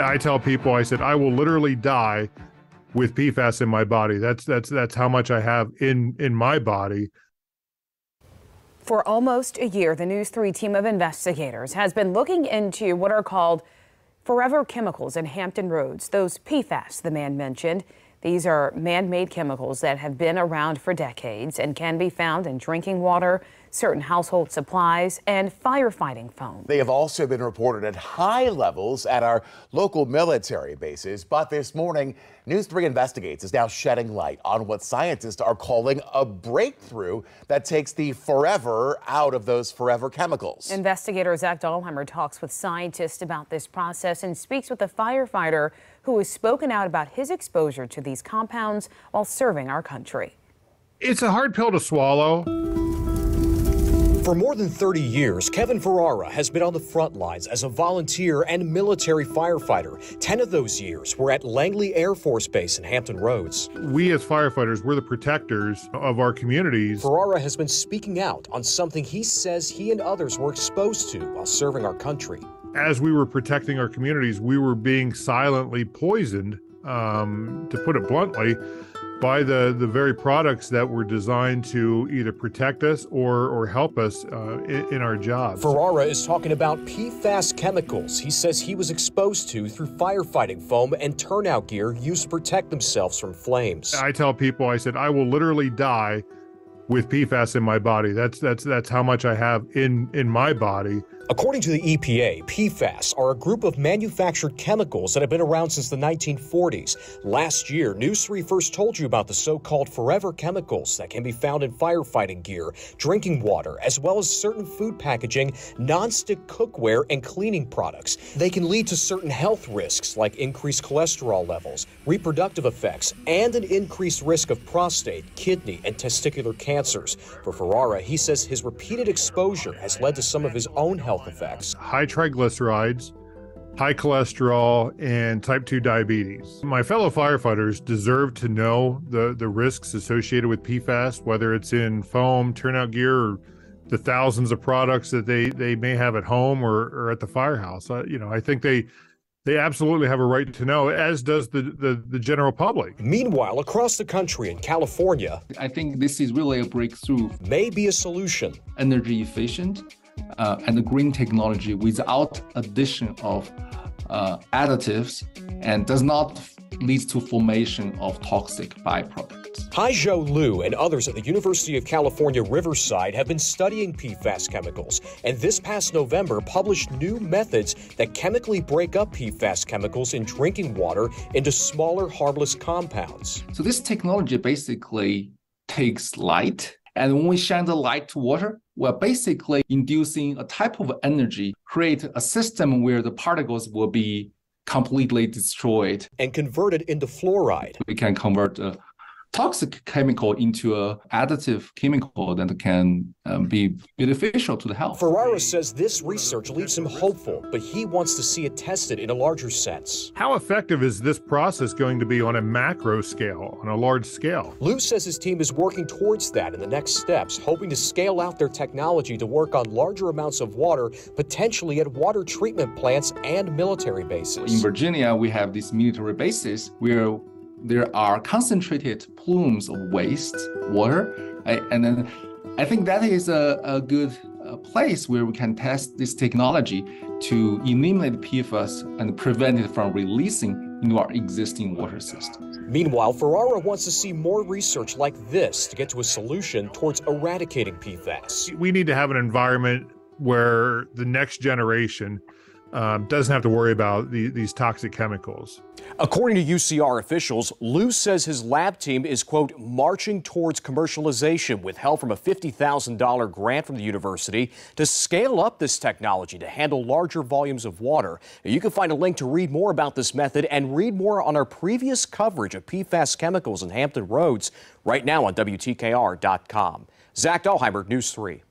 I tell people, I said, I will literally die with PFAS in my body. That's how much I have in my body. For almost a year, the News 3 team of investigators has been looking into what are called forever chemicals in Hampton Roads. Those PFAS the man mentioned. These are man-made chemicals that have been around for decades and can be found in drinking water, certain household supplies, and firefighting foam. They have also been reported at high levels at our local military bases. But this morning, News 3 Investigates is now shedding light on what scientists are calling a breakthrough that takes the forever out of those forever chemicals. Investigator Zach Dahlheimer talks with scientists about this process and speaks with a firefighter who has spoken out about his exposure to these compounds while serving our country. It's a hard pill to swallow. For more than 30 years, Kevin Ferrara has been on the front lines as a volunteer and military firefighter. 10 of those years were at Langley Air Force Base in Hampton Roads. We as firefighters, we're the protectors of our communities. Ferrara has been speaking out on something he says he and others were exposed to while serving our country. As we were protecting our communities, we were being silently poisoned, to put it bluntly, by the very products that were designed to either protect us or help us in our jobs. Ferrara is talking about PFAS chemicals he says he was exposed to through firefighting foam and turnout gear used to protect themselves from flames. I tell people, I said, I will literally die with PFAS in my body. That's how much I have in my body. According to the EPA, PFAS are a group of manufactured chemicals that have been around since the 1940s. Last year, News 3 first told you about the so-called forever chemicals that can be found in firefighting gear, drinking water, as well as certain food packaging, nonstick cookware, and cleaning products. They can lead to certain health risks like increased cholesterol levels, reproductive effects, and an increased risk of prostate, kidney, and testicular cancers. For Ferrara, he says his repeated exposure has led to some of his own health effects. High triglycerides, high cholesterol, and type 2 diabetes. My fellow firefighters deserve to know the risks associated with PFAS, whether it's in foam, turnout gear, or the thousands of products that they may have at home or at the firehouse. I think they absolutely have a right to know, as does the general public. Meanwhile, across the country in California, I think this is really a breakthrough. May be a solution. Energy efficient and the green technology without addition of additives and does not lead to formation of toxic byproducts. Haijo Liu and others at the University of California, Riverside have been studying PFAS chemicals, and this past November published new methods that chemically break up PFAS chemicals in drinking water into smaller, harmless compounds. So this technology basically takes light, and when we shine the light to water, we're basically inducing a type of energy, create a system where the particles will be completely destroyed and converted into fluoride. We can convert a toxic chemical into an additive chemical that can be beneficial to the health. Ferrara says this research leaves him hopeful, but he wants to see it tested in a larger sense. How effective is this process going to be on a macro scale, on a large scale? Liu says his team is working towards that in the next steps, hoping to scale out their technology to work on larger amounts of water, potentially at water treatment plants and military bases. In Virginia, we have these military bases where there are concentrated plumes of waste water, and then I think that is a good place where we can test this technology to eliminate PFAS and prevent it from releasing into our existing water system. Meanwhile, Ferrara wants to see more research like this to get to a solution towards eradicating PFAS. We need to have an environment where the next generation doesn't have to worry about these toxic chemicals. According to UCR officials, Liu says his lab team is, quote, marching towards commercialization with help from a $50,000 grant from the university to scale up this technology to handle larger volumes of water. Now, you can find a link to read more about this method and read more on our previous coverage of PFAS chemicals in Hampton Roads right now on WTKR.com. Zach Dahlheimer, News 3.